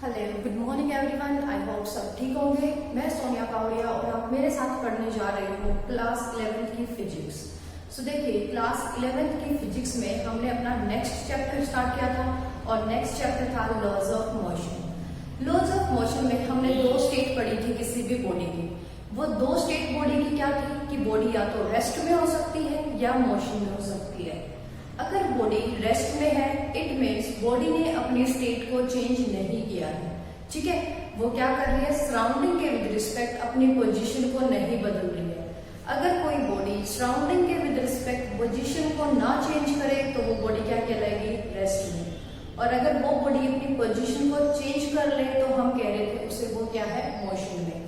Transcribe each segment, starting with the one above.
Hello, good morning everyone. I hope सब ठीक होंगे। मैं सोनिया पावड़िया और आप मेरे साथ पढ़ने जा रही हूँ क्लास 11th की फिजिक्स। देखिए, क्लास 11th की फिजिक्स में हमने अपना नेक्स्ट चैप्टर स्टार्ट किया था और नेक्स्ट चैप्टर था laws of motion. Laws of motion में हमने दो स्टेट पढ़ी थी किसी भी बॉडी की। वो दो स्टेट बॉडी की क्या थी कि बॉडी या तो रेस्ट में हो सकती है या मोशन में हो सकती है। अगर बॉडी रेस्ट में है इट मीन्स बॉडी ने अपनी स्टेट को चेंज नहीं किया है। ठीक है, वो क्या कर रही है, सराउंडिंग के विद रिस्पेक्ट अपनी पोजीशन को नहीं बदल रही है। अगर कोई बॉडी सराउंडिंग के विद रिस्पेक्ट पोजीशन को ना चेंज करे तो वो बॉडी क्या कहलाएगी, रेस्ट में। और अगर वो बॉडी अपनी पोजीशन को चेंज कर ले तो हम कह रहे थे उसे वो क्या है, मोशन में।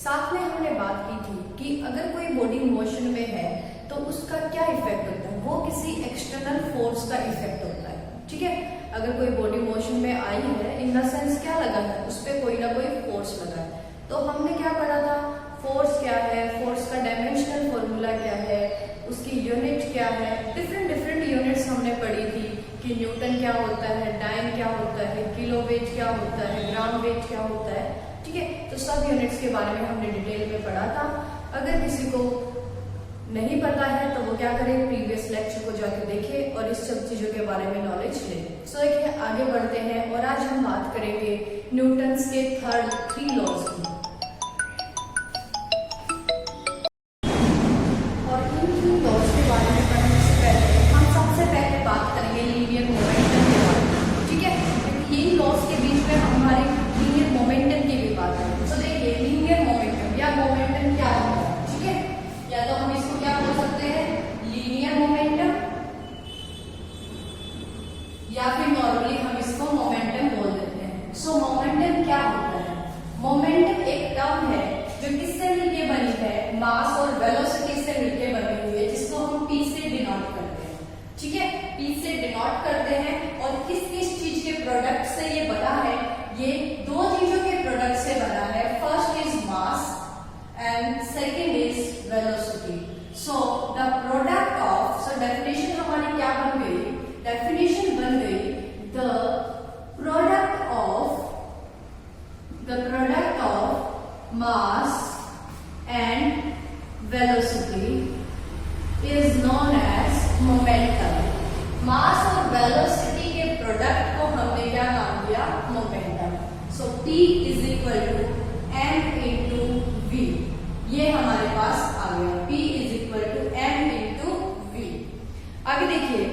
साथ में हमने बात की थी कि अगर कोई बॉडी मोशन में है तो उसका क्या इफेक्ट होता है, वो किसी एक्सटर्नल फोर्स का इफेक्ट होता है। ठीक है, अगर कोई बॉडी मोशन में आई है इन द सेंस क्या लगा है, उस पर कोई ना कोई फोर्स लगा है। तो हमने क्या पढ़ा था, फोर्स क्या है, फोर्स का डायमेंशनल फॉर्मूला क्या है, उसकी यूनिट क्या है, डिफरेंट यूनिट्स हमने पढ़ी थी कि न्यूटन क्या होता है, डाइन क्या होता है, किलोवेट क्या होता है, ग्राम वेट क्या होता है। ठीक है, तो सब यूनिट्स के बारे में हमने डिटेल में पढ़ा था। अगर किसी को नहीं पता है तो वो क्या करे, प्रीवियस लेक्चर को जाके देखे और इस सब चीजों के बारे में नॉलेज ले। देखिए, आगे बढ़ते हैं और आज हम बात करेंगे न्यूटन्स के थर्ड 3 लॉज की। और इन 3 लॉज के बारे में पढ़ने से पहले हम सबसे पहले बात करेंगे लीनियर मोमेंटम के बारे में। ठीक है, इन लॉज के बीच में हमारे लीनियर मोमेंटम की भी बात है। तो देखिए, लीनियर मोमेंटम या मोमेंटम क्या है, ठीक है, या तो हम इसको क्या बोल सकते हैं, लीनियर मोमेंटम, या फिर नॉर्मली हम इसको मोमेंटम बोल देते हैं। मोमेंटम क्या होता है, मोमेंटम एक टर्म है जो किससे मिलके बनी है, मास और वेलोसिटी से मिलके बनी हुई है, जिसको हम P से डिनोट करते हैं। ठीक है, P से डिनोट करते हैं और किस किस चीज के प्रोडक्ट से ये बना है, ये दो चीजों के प्रोडक्ट से बना है। First is mass and second is velocity. So the product of, definition हमारी क्या बन गई, definition बन गई the product of mass and velocity is known as momentum. मास और वेलोसिटी के प्रोडक्ट को हमने क्या नाम दिया, momentum. P is equal to m into v, ये हमारे पास आ गया, P is equal to m into v। आगे देखिए,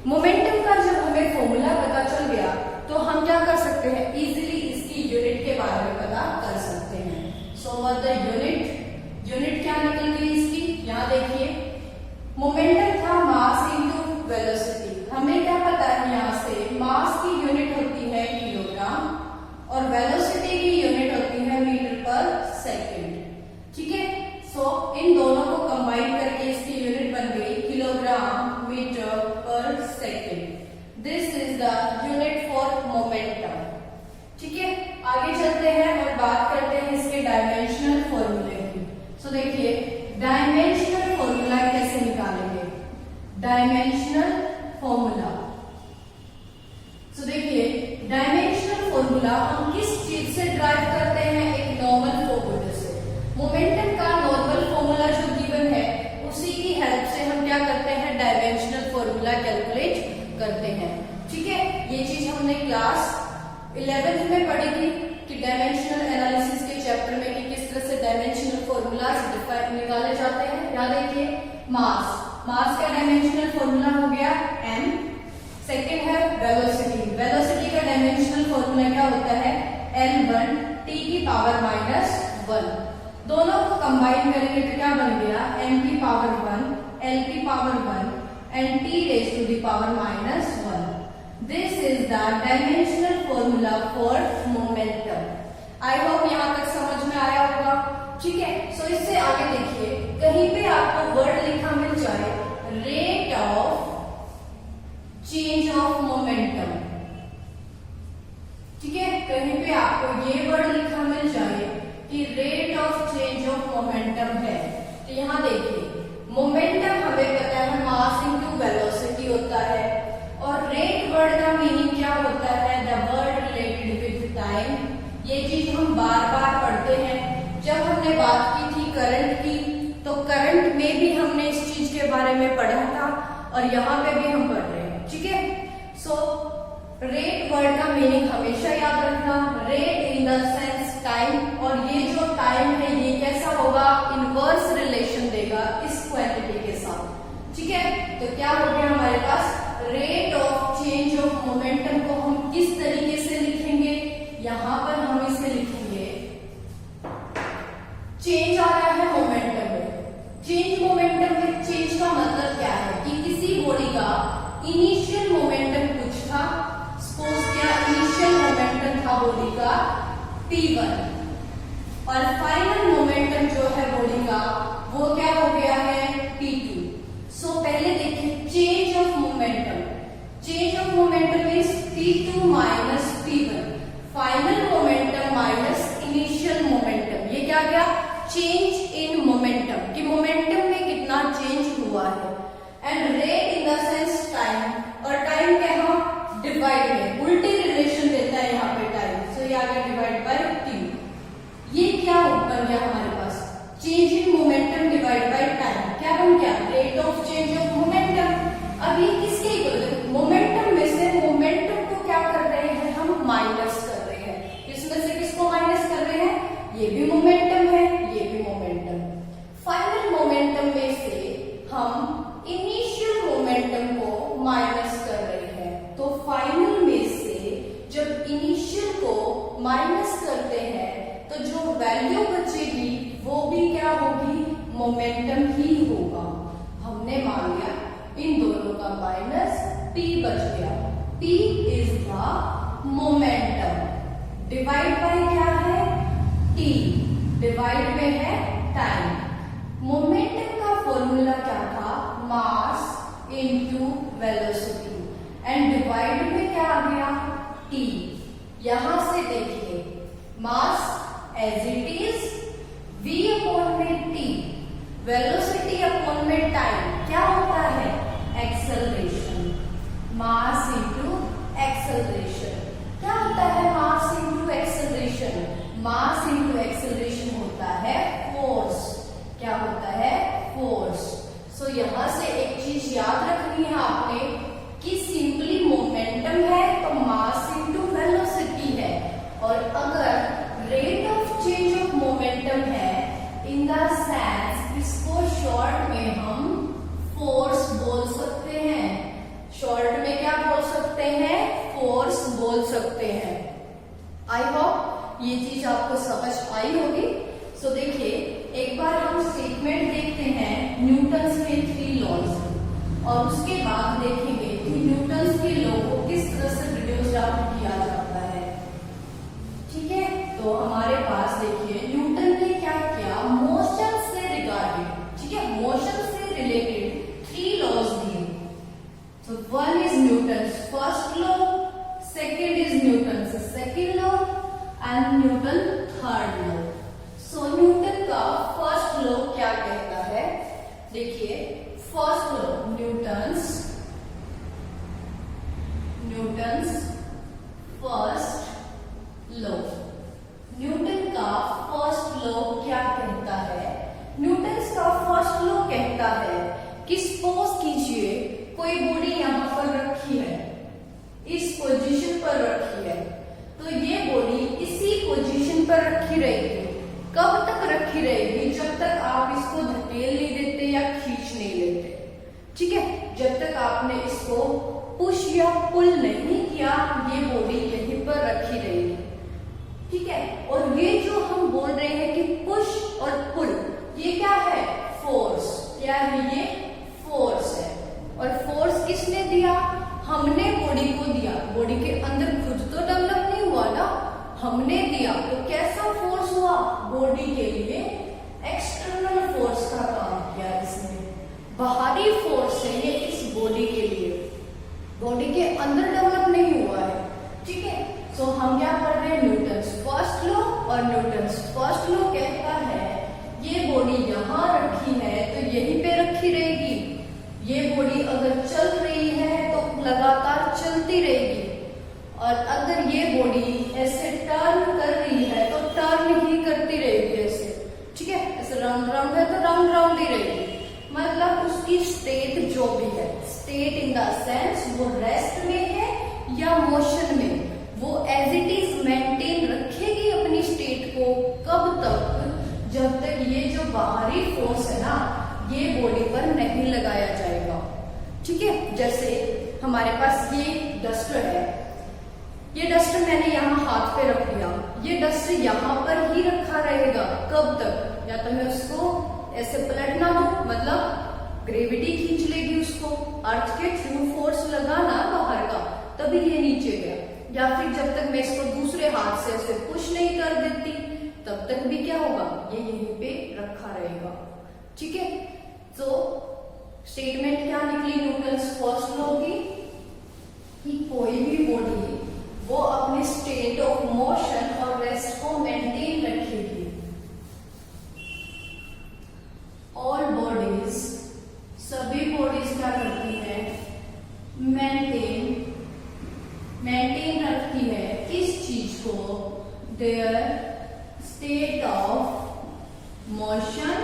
मोमेंटम का जब हमें फॉर्मूला पता चल गया तो हम क्या कर सकते हैं, इजीली इसकी यूनिट के बारे में पता कर सकते हैं। व्हाट द यूनिट क्या निकल गई इसकी, यहाँ देखिए, मोमेंटम था मास इंटू वेलोसिटी। हमें क्या पता है यहाँ से, मास की यूनिट होती है किलोग्राम और वेलोसिटी की यूनिट होती है मीटर पर सेकेंड। ठीक है, इन दोनों को कंबाइन करके इसकी यूनिट बन गई किलोग्राम मीटर पर second. This is the unit for momentum. ठीक है, आगे चलते हैं और बात करते हैं इसके डायमेंशनल फॉर्मूले की। देखिए, डायमेंशनल फॉर्मूला कैसे निकालेंगे, डायमेंशनल फॉर्मूला। देखिए, डायमेंशनल फॉर्मूला हम किस चीज से ड्राइव करते हैं, एक नॉर्मल फॉर्मूले से। मोमेंटम का नॉर्मल फॉर्मूला जो गिवन है उसी की हेल्प से हम क्या करते हैं, डायमेंशनल फॉर्मूला कैलकुलेट करते हैं। ठीक है, ये चीज हमने क्लास 11th में पढ़ी थी कि डायमेंशनल एनालिसिस के चैप्टर में कि किस तरह से डायमेंशनल फॉर्मूलाज निकाले जाते हैं। याद देखिए, मास का डायमेंशनल फॉर्मूला हो गया m। सेकेंड है वेलोसिटी का डायमेंशनल फॉर्मूला क्या होता है, L1 t की पावर -1। दोनों को कंबाइन करेंगे तो क्या बन गया, m की पावर 1 l की power 1 and t raise to the power -1। This is the dimensional formula for momentum. I hope यहाँ तक समझ में आया होगा। ठीक है, इससे आगे देखिए, कहीं पे आपको वर्ड लिखा मिल जाए rate of change of momentum. ठीक है, कहीं पे आपको ये वर्ड लिखा मिल जाए कि rate of change of momentum है, तो यहाँ देखिए, मोमेंटम हमें पता है मास इंटू वेलोसिटी होता है और रेट वर्ड का मीनिंग क्या होता है, the word related with time ये चीज हम बार बार पढ़ते हैं। जब हमने बात की थी करंट की, तो करंट में भी हमने इस चीज के बारे में पढ़ा था और यहाँ पे भी हम पढ़ रहे हैं, ठीक है। सो रेट वर्ड का मीनिंग हमेशा याद रखना, rate in the sense time, और ये जो टाइम है ये कैसा होगा, इनवर्स रिलेशन देगा इस क्वांटिटी के साथ, ठीक है। तो क्या हो गया हमारे पास, rate of change of momentum को हम किस तरीके से लिखेंगे, यहां पर हम इसे लिखेंगे, चेंज आ रहा है मोमेंटम में, चेंज मोमेंटम में चेंज का मतलब क्या है कि किसी बॉडी का इनिशियल मोमेंटम कुछ था, सपोज क्या इनिशियल मोमेंटम था बॉडी का P1 और फाइनल मोमेंटम जो है बॉडी का वो क्या हो गया है P2। सो पहले देखिए change of momentum, change of momentum means P2 minus P1, final momentum minus initial momentum, ये क्या गया, चेंज इन मोमेंटम, कि मोमेंटम में कितना चेंज हुआ है। And rate in the sense time, और टाइम क्या है डिवाइड में, उल्टी रिलेशन देता है यहाँ पे टाइम, सो ये आ गया डिवाइड बाय T। ये क्या बन गया हमारे पास, change in momentum divide by time, क्या बन गया, rate of change of momentum. अब ये किसके इक्वल है, मोमेंटम में से मोमेंटम को क्या कर रहे हैं हम, माइनस कर रहे हैं, इसमें से किसको माइनस कर रहे हैं, ये भी मोमेंटम है, ये भी मोमेंटम। फाइनल मोमेंटम में से हम इनिशियल मोमेंटम को माइनस कर रहे हैं, तो फाइनल में से जब इनिशियल को माइनस करते हैं तो जो वैल्यू बचेगी वो भी क्या होगी, मोमेंटम ही होगा। हमने मान लिया इन दोनों का माइनस, P बच गया, P is the momentum, divide bye क्या है T, डिवाइड में है टाइम। मोमेंटम का फॉर्मूला क्या था, mass into velocity, and divide में क्या आ गया T। यहां से देखिए mass as it is v upon में T, वेलोसिटी अपॉन में टाइम, क्या होता है एक्सेलरेशन, मास इनटू एक्सेलरेशन। क्या होता है mass into acceleration, mass into acceleration होता है फोर्स, क्या होता है फोर्स। सो यहां से एक चीज याद रखनी है आपने कि सिंपली मोमेंटम है तो मास इनटू वेलोसिटी है, और अगर rate of change of momentum है इन द सेंस, इसको शॉर्ट में हम फोर्स बोल सकते हैं, शॉर्ट में क्या बोल सकते हैं, फोर्स बोल सकते हैं। आई होप ये चीज आपको समझ आई होगी। सो देखिए एक बार हम स्टेटमेंट देखते हैं न्यूटन्स के 3 लॉज, और उसके बाद देखेंगे कि न्यूटन्स के लॉ को किस तरह से रिड्यूस किया जाता है, ठीक है। तो हमारे पास देखिए न्यूटन ने क्या किया, मोशन से रिगार्डेड, ठीक है, मोशन से रिलेटेड 3 लॉज दिए। तो one is Newton's first law, second is Newton's second law, and Newton third law. So Newton का फर्स्ट लॉ क्या कहता है, देखिए first law, Newton's first law, Newton का फर्स्ट लॉ क्या कहता है, न्यूटन्स का फर्स्ट लॉ कहता है कि सपोज कीजिए कोई बॉडी यहां पर रखी है, इस पोजीशन पर रखी है, तो ये बॉडी इसी पोजीशन पर रखी रहेगी। कब तक रखी रहेगी, जब तक आप इसको धकेल नहीं देते या खींच नहीं लेते, ठीक है। जब तक आपने इसको पुश या पुल नहीं किया, ये बॉडी यहीं पर रखी रहेगी, ठीक है। और ये जो हम बोल रहे हैं कि पुश और पुल, ये क्या है, फोर्स, क्या है ये फोर्स है। और फोर्स किसने दिया, हमने बॉडी को दिया, बॉडी के अंदर खुद तो डेवलप नहीं हुआ ना, हमने दिया। तो कैसा फोर्स हुआ, बॉडी के लिए एक्सटर्नल फोर्स का काम किया इसने, बाहरी फोर्स है ये इस बॉडी के लिए, बॉडी के अंदर डेवलप नहीं हुआ है, ठीक है। सो हम क्या पढ़ रहे हैं, न्यूटन्स फर्स्ट लॉ, और न्यूटन्स फर्स्ट लॉ कहता है ये बॉडी यहां रखी है तो यहीं पे रखी रहेगी, ये बॉडी अगर चल रही है तो लगातार चलती रहेगी, और अगर ये बॉडी ऐसे टर्न कर रही उसकी स्टेट जो भी है, स्टेट इन द सेंस वो रेस्ट में है या मोशन में, वो एज इट इज मेंटेन रखेगी अपनी स्टेट को। कब तक? जब तक ये जो बाहरी फोर्स है ना, ये बॉडी पर नहीं लगाया जाएगा। ठीक है, जैसे हमारे पास ये डस्टर है, ये डस्टर मैंने यहाँ हाथ पे रख दिया, ये डस्टर यहाँ पर ही रखा रहेगा। कब तक? या तो मैं उसको ऐसे पलट ना दूं, मतलब ग्रेविटी खींच लेगी उसको, अर्थ के थ्रू फोर्स लगाना बाहर का, तभी ये नीचे गया। या फिर जब तक मैं इसको दूसरे हाथ से ऐसे पुश नहीं कर देती, तब तक भी क्या होगा, ये यहीं पे रखा रहेगा। ठीक है, तो स्टेटमेंट क्या निकली न्यूटन्स फर्स्ट लॉ की, कि कोई भी बॉडी वो अपने स्टेट ऑफ मोशन और रेस्ट को मेंटेन रखेगी। ऑल बॉडीज, सभी बॉडीज क्या करती है, मेंटेन रखती है किस चीज को, देयर स्टेट ऑफ मोशन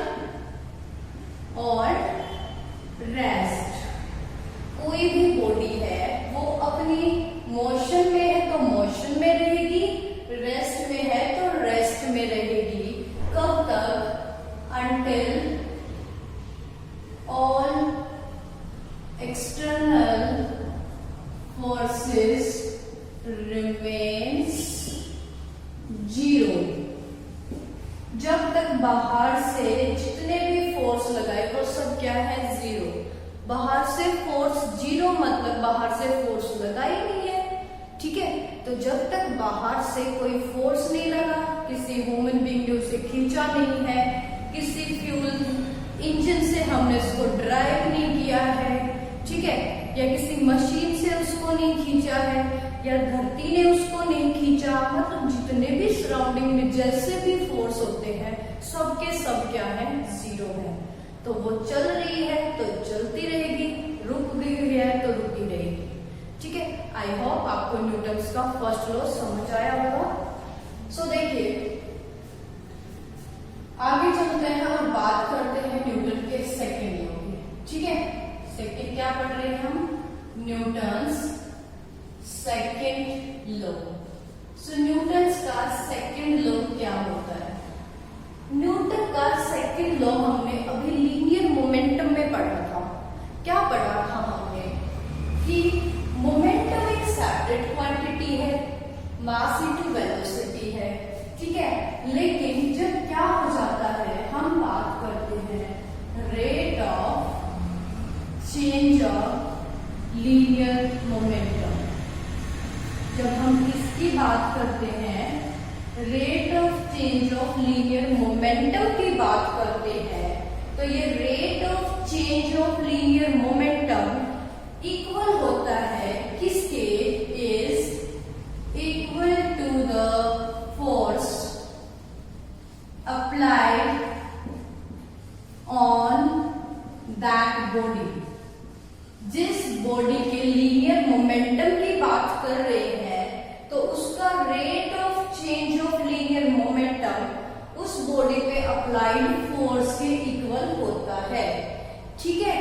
और रेस्ट। कोई भी बॉडी है वो अपनी मोशन में है तो मोशन में रहेगी, रेस्ट में है तो रेस्ट में रहेगी। कब तक? until all external forces remains zero। जब तक बाहर से जितने भी फोर्स लगाए वो सब क्या है, जीरो। बाहर से फोर्स जीरो मतलब बाहर से फोर्स लगा ही नहीं है। ठीक है, तो जब तक बाहर से कोई फोर्स नहीं लगा, किसी ह्यूमन बीइंग ने उसे खींचा नहीं है, किसी फ्यूल इंजन से हमने उसको ड्राइव नहीं किया है, ठीक है, या किसी मशीन से उसको नहीं खींचा है, या धरती ने उसको नहीं खींचा, मतलब जितने भी सराउंडिंग में जैसे भी फोर्स होते हैं सब के सब क्या है, जीरो है। तो वो चल रही है तो चलती रहेगी, रुक गई है तो रुकी रहेगी। ठीक है, आई होप आपको न्यूटन्स का फर्स्ट लॉ समझ आया होगा। सो देखिए आगे चलते हैं और बात करते हैं न्यूटन के सेकेंड लॉ की। ठीक है, सेकेंड क्या पढ़ रहे हैं हम, न्यूटन्स सेकेंड लॉ। सो न्यूटन्स का सेकेंड लॉ क्या होता है? न्यूटन का सेकेंड लॉ हमने अभी लीनियर मोमेंटम में पढ़ा था। क्या पढ़ा था हमने कि मोमेंटम एक सेपरेट क्वांटिटी है, मास इनटू वेलोसिटी है। ठीक है, लेकिन जब क्या हो जाता है, हम बात करते हैं rate of change of linear momentum. जब हम इसकी बात करते हैं, rate of change of linear momentum की बात करते हैं, तो ये rate of change of linear momentum equal होता है किसके, is equal to the force applied on that body. जिस बॉडी के लीनियर मोमेंटम की बात कर रहे हैं तो उसका rate of change of linear momentum उस बॉडी पे अप्लाइड फोर्स के इक्वल होता है। ठीक है,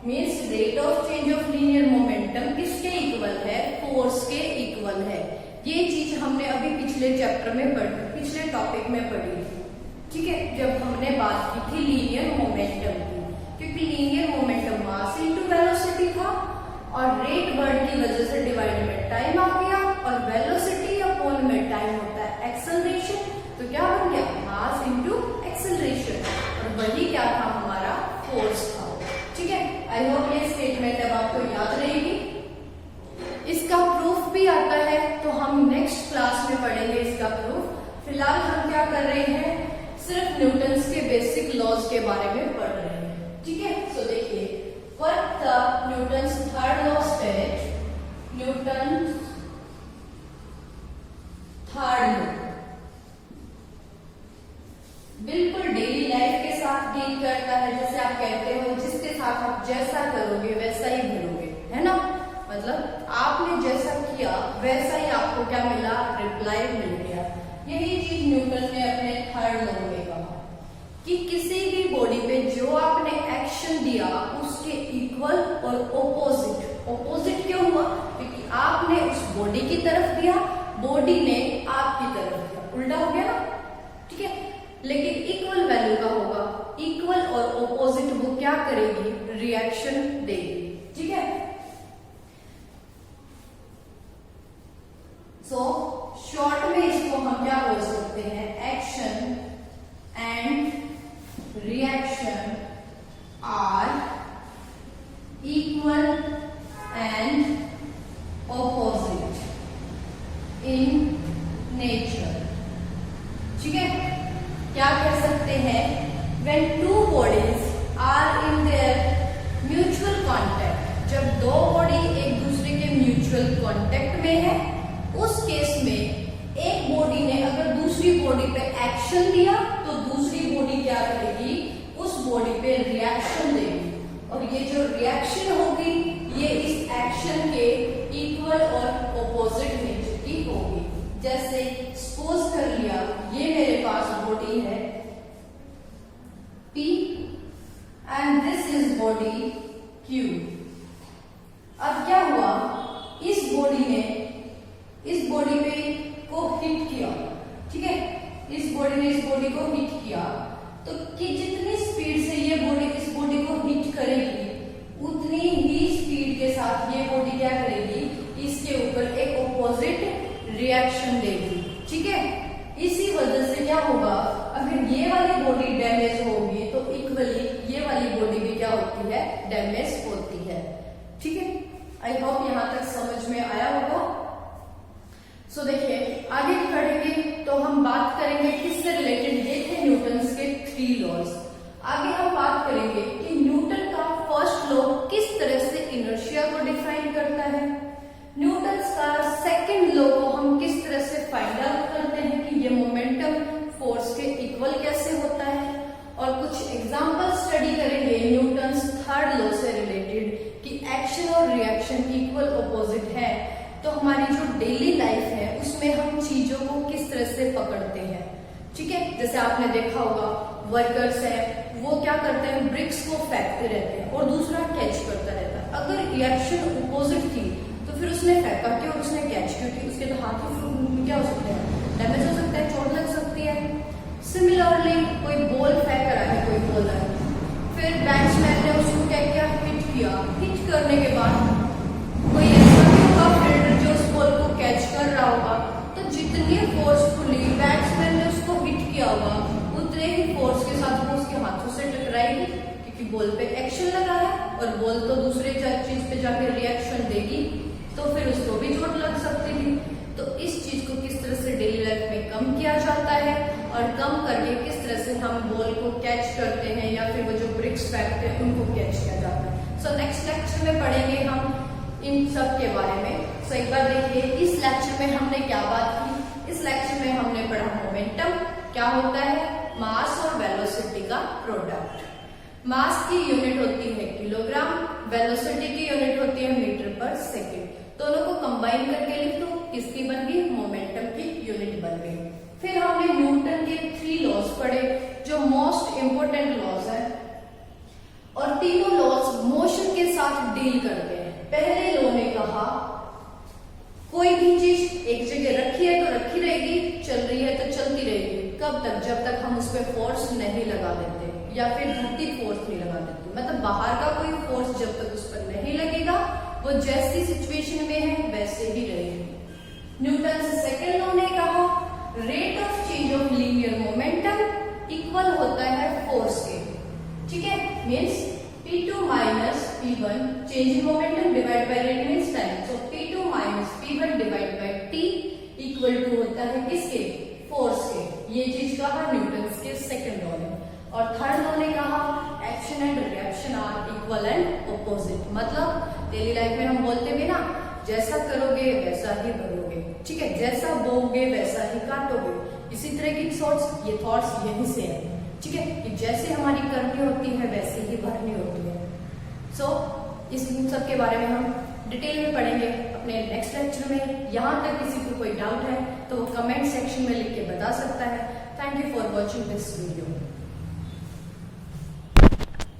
means rate of change of linear momentum किसके इक्वल है, फोर्स के इक्वल है। ये चीज हमने अभी पिछले चैप्टर में पढ़ी, पिछले टॉपिक में पढ़ी। ठीक है, जब हमने बात की थी लीनियर मोमेंटम की, क्योंकि linear momentum mass into velocity था और रेट बढ़ की वजह से डिवाइड में टाइम आ गया, और वेलोसिटी अपॉन में टाइम होता है एक्सेलरेशन, तो क्या बन गया, मास इनटू एक्सेलरेशन, और वही क्या था, हमारा फोर्स था। ठीक है, आई होप ये स्टेटमेंट अब आपको याद रहेगी। इसका प्रूफ भी आता है तो हम नेक्स्ट क्लास में पढ़ेंगे इसका प्रूफ। फिलहाल हम क्या कर रहे हैं, सिर्फ न्यूटन्स के बेसिक लॉज के बारे में पढ़ रहे हैं। ठीक है, सो देखिए, first the Newton's third law state, Newton third law बिल्कुल डेली लाइफ के साथ डील करता है। जैसे आप कहते हो, जिसके साथ आप जैसा करोगे वैसा ही भरोगे, है ना, मतलब आपने जैसा किया वैसा ही आपको क्या मिला, रिप्लाई मिल गया। यही चीज न्यूटन ने अपने थर्ड लॉ में कहा कि किसी भी बॉडी पे जो आपने एक्शन दिया उसके इक्वल और ऑपोजिट क्यों हुआ? क्योंकि आपने उस बॉडी की तरफ दिया, बॉडी ने आपकी तरफ दिया, उल्टा हो गया ना, ठीक है। लेकिन इक्वल वैल्यू का होगा, इक्वल और ऑपोजिट वो क्या करेगी? रिएक्शन देगी, ठीक है। सो शॉर्ट में इसको हम क्या बोल सकते हैं? Action and reaction are equal and opposite in nature, ठीक है। क्या कह सकते हैं? when two bodies are in their mutual contact, जब दो बॉडी एक दूसरे के म्यूचुअल कांटेक्ट में है, उस केस में एक बॉडी ने अगर दूसरी बॉडी पे एक्शन दिया तो दूसरी बॉडी क्या करेगी? उस बॉडी पे रिएक्शन देगी, और ये जो रिएक्शन होगी ये इस एक्शन के इक्वल और ऑपोजिट नेचर की होगी। जैसे सपोज कर लिया ये मेरे पास बॉडी है P and this is body Q। अब क्या हुआ? इस बॉडी ने इस बॉडी पे को हिट किया, ठीक है। इस बॉडी ने इस बॉडी को हिट किया तो कि जितनी स्पीड से ये बॉडी इस बॉडी को हिट करेगी उतनी ही स्पीड के साथ ये बॉडी क्या करेगी? इसके ऊपर एक ऑपोजिट रिएक्शन देगी, ठीक है। इसी वजह से क्या होगा? अगर ये वाली बॉडी डैमेज होगी तो इक्वली ये वाली बॉडी भी क्या होती है? डैमेज होती है, ठीक है। आई होप यहां तक समझ में आया होगा। सो देखिए आगे बढ़ेंगे तो हम बात करेंगे किससे रिलेटेड? ये थे न्यूटन्स के 3 लॉज। आगे हम बात करेंगे कि न्यूटन का फर्स्ट लॉ किस तरह से इनर्शिया को डिफाइन करता है, न्यूटन्स का सेकंड लॉ को हम किस तरह से फाइंड आउट करते हैं कि ये मोमेंटम फोर्स के इक्वल कैसे होता है, और कुछ एग्जांपल स्टडी करेंगे न्यूटन्स थर्ड लॉ से रिलेटेड कि एक्शन और रिएक्शन इक्वल ऑपोजिट है, तो हमारी जो डेली लाइफ है उसमें हम चीजों को किस तरह से पकड़ते हैं, ठीक है। जैसे आपने देखा होगा वर्कर्स है वो क्या करते हैं? ब्रिक्स को फेंकते रहते हैं और दूसरा कैच करता रहता है। अगर रिएक्शन ऑपोजिट थी तो फिर उसने फेंका क्यों और उसने कैच क्यों की? उसके तो हाथ ही क्या हो सकते हैं? डैमेज हो सकता है, चोट लग सकती है। सिमिलरली कोई बॉल फेंक रहा है, कोई बॉलर, फिर बैट्समैन ने उसको क्या किया? हिट किया। हिट करने के बाद कोई ऐसा भी होगा फील्डर जो उस बॉल को कैच कर रहा होगा, तो जितनी फोर्सफुली बैट्समैन ने उसको हिट किया होगा उतने ही फोर्स के साथ वो उसके हाथों से टकराएगी, क्योंकि बॉल पे एक्शन लगा है और बॉल तो दूसरे चीज पे जाके रिएक्शन देगी, तो फिर उसको भी चोट लग सकती थी। तो इस चीज को किस तरह से डेली लाइफ में कम किया जाता है और कम करके किस तरह से हम बॉल को कैच करते हैं या फिर वो जो ब्रिक्स फेंकते हैं उनको कैच किया जाता है। सो नेक्स्ट लेक्चर में पढ़ेंगे हम इन सब के बारे में। सो एक बार देखिए इस लेक्चर में हमने क्या बात की। इस लेक्चर में हमने पढ़ा मोमेंटम क्या होता है, मास और वेलोसिटी का प्रोडक्ट। मास की यूनिट होती है किलोग्राम, वेलोसिटी की यूनिट होती है मीटर पर सेकेंड। दोनों को कंबाइन करके लिख दो, किसकी बन गई? मोमेंटम की यूनिट बन गई। फिर हमने न्यूटन के 3 लॉज पढ़े जो मोस्ट इंपोर्टेंट लॉज है, और तीनों लॉज मोशन के साथ डील करते हैं। पहले लॉ ने कहा कोई भी चीज एक जगह रखी है तो रखी रहेगी, चल रही है तो चलती रहेगी। कब तक? जब तक हम उस पर फोर्स नहीं लगा देते या फिर धरती फोर्स नहीं लगा देती, मतलब बाहर का कोई फोर्स जब तक उस पर नहीं लगेगा वो जैसी सिचुएशन में है वैसे ही रहेगी। न्यूटन से सेकंड लॉ ने कहा rate of change of linear momentum equal होता है फोर्स के, ठीक है। Means P2 minus P1 change in momentum divide by rate means time. So P2 minus P1 divide by T equal to होता है किसके? फोर्स के। ये चीज कहा न्यूटन के सेकंड लॉ ने। और थर्ड लॉ ने कहा action and reaction are equal and opposite. मतलब डेली लाइफ में हम बोलते भी ना, जैसा करोगे वैसा ही भरोगे, ठीक है। जैसा बोओगे वैसा ही काटोगे। इसी तरह की ये थॉट्स यहीं से है, ठीक है, कि जैसे हमारी करनी होती है वैसे ही भरनी होती है। सो इस सब के बारे में हम डिटेल में पढ़ेंगे अपने नेक्स्ट लेक्चर में। यहाँ तक किसी को कोई डाउट है तो वो कमेंट सेक्शन में लिख के बता सकता है। Thank you for watching this video.